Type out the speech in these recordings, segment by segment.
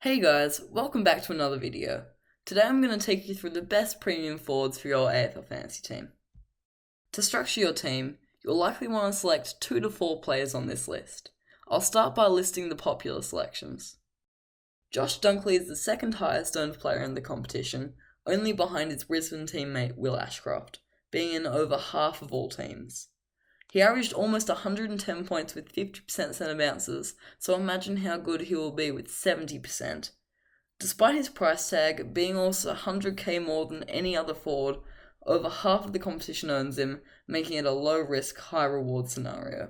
Hey guys, welcome back to another video. Today I'm going to take you through the best premium forwards for your AFL fantasy team. To structure your team, you'll likely want to select 2 to 4 players on this list. I'll start by listing the popular selections. Josh Dunkley is the second highest owned player in the competition, only behind his Brisbane teammate Will Ashcroft, being in over half of all teams. He averaged almost 110 points with 50% centre bounces, so imagine how good he will be with 70%. Despite his price tag being almost 100k more than any other forward, over half of the competition owns him, making it a low-risk, high-reward scenario.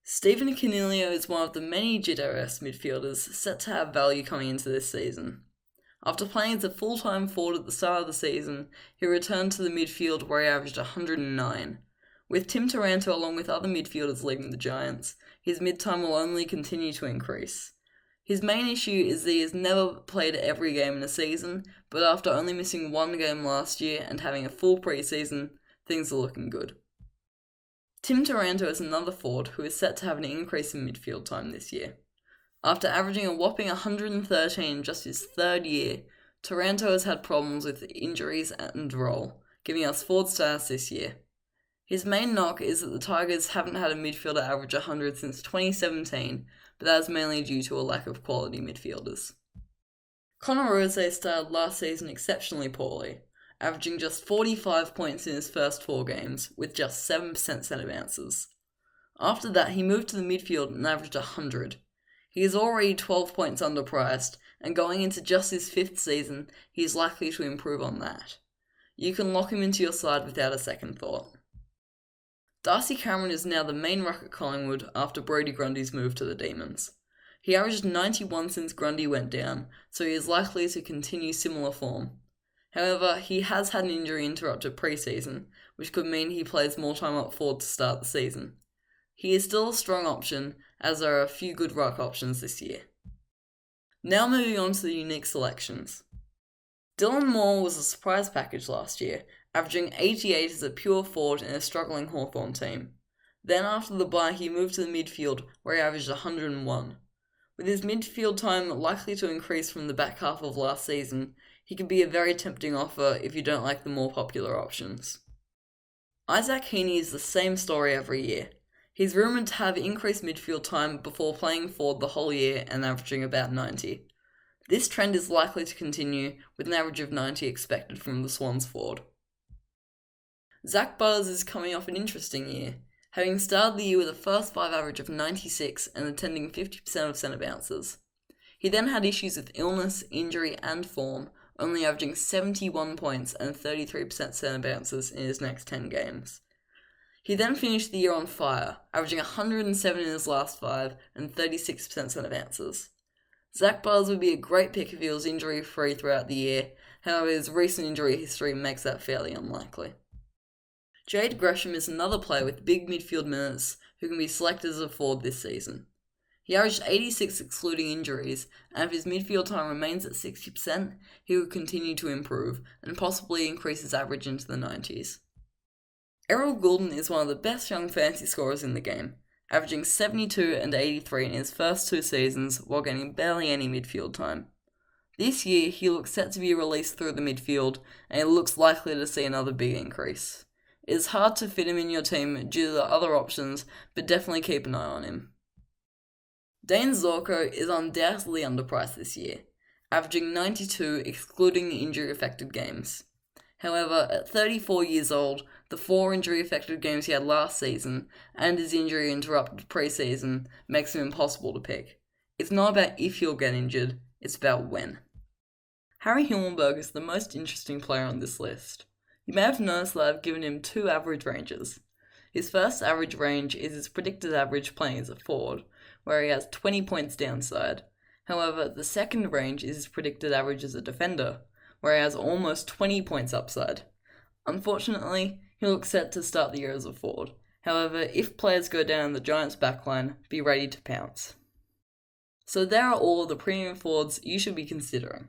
Stephen Coniglio is one of the many GWS midfielders set to have value coming into this season. After playing as a full-time forward at the start of the season, he returned to the midfield where he averaged 109. With Tim Taranto along with other midfielders leading the Giants, his mid-time will only continue to increase. His main issue is that he has never played every game in a season, but after only missing one game last year and having a full pre-season, things are looking good. Tim Taranto is another forward who is set to have an increase in midfield time this year. After averaging a whopping 113 in just his third year, Taranto has had problems with injuries and role, giving us forward status this year. His main knock is that the Tigers haven't had a midfielder average 100 since 2017, but that is mainly due to a lack of quality midfielders. Connor Rose started last season exceptionally poorly, averaging just 45 points in his first 4 games, with just 7% centre bounces. After that, he moved to the midfield and averaged 100. He is already 12 points underpriced, and going into just his 5th season, he is likely to improve on that. You can lock him into your side without a second thought. Darcy Cameron is now the main ruck at Collingwood after Brodie Grundy's move to the Demons. He averaged 91 since Grundy went down, so he is likely to continue similar form. However, he has had an injury interrupted pre-season, which could mean he plays more time up forward to start the season. He is still a strong option, as there are a few good ruck options this year. Now moving on to the unique selections. Dylan Moore was a surprise package last year, averaging 88 as a pure forward in a struggling Hawthorn team. Then after the bye he moved to the midfield where he averaged 101. With his midfield time likely to increase from the back half of last season, he could be a very tempting offer if you don't like the more popular options. Isaac Heaney is the same story every year. He's rumoured to have increased midfield time before playing forward the whole year and averaging about 90. This trend is likely to continue, with an average of 90 expected from the Swans forward. Zach Butters is coming off an interesting year, having started the year with a first 5 average of 96 and attending 50% of centre bounces. He then had issues with illness, injury and form, only averaging 71 points and 33% centre bounces in his next 10 games. He then finished the year on fire, averaging 107 in his last 5 and 36% centre bounces. Zach Butters would be a great pick if he was injury-free throughout the year, however his recent injury history makes that fairly unlikely. Jade Gresham is another player with big midfield minutes who can be selected as a forward this season. He averaged 86 excluding injuries, and if his midfield time remains at 60%, he will continue to improve and possibly increase his average into the 90s. Errol Goulden is one of the best young fantasy scorers in the game, averaging 72 and 83 in his first 2 seasons while getting barely any midfield time. This year, he looks set to be released through the midfield, and it looks likely to see another big increase. It is hard to fit him in your team due to the other options, but definitely keep an eye on him. Dane Zorko is undoubtedly underpriced this year, averaging 92 excluding the injury-affected games. However, at 34 years old, the 4 injury-affected games he had last season, and his injury-interrupted pre-season, makes him impossible to pick. It's not about if he'll get injured, it's about when. Harry Himmelberg is the most interesting player on this list. You may have noticed that I've given him 2 average ranges. His first average range is his predicted average playing as a forward, where he has 20 points downside. However, the second range is his predicted average as a defender, where he has almost 20 points upside. Unfortunately, he looks set to start the year as a forward. However, if players go down in the Giants' backline, be ready to pounce. So there are all the premium forwards you should be considering.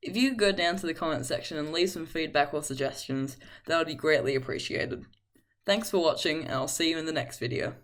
If you could go down to the comment section and leave some feedback or suggestions, that would be greatly appreciated. Thanks for watching, and I'll see you in the next video.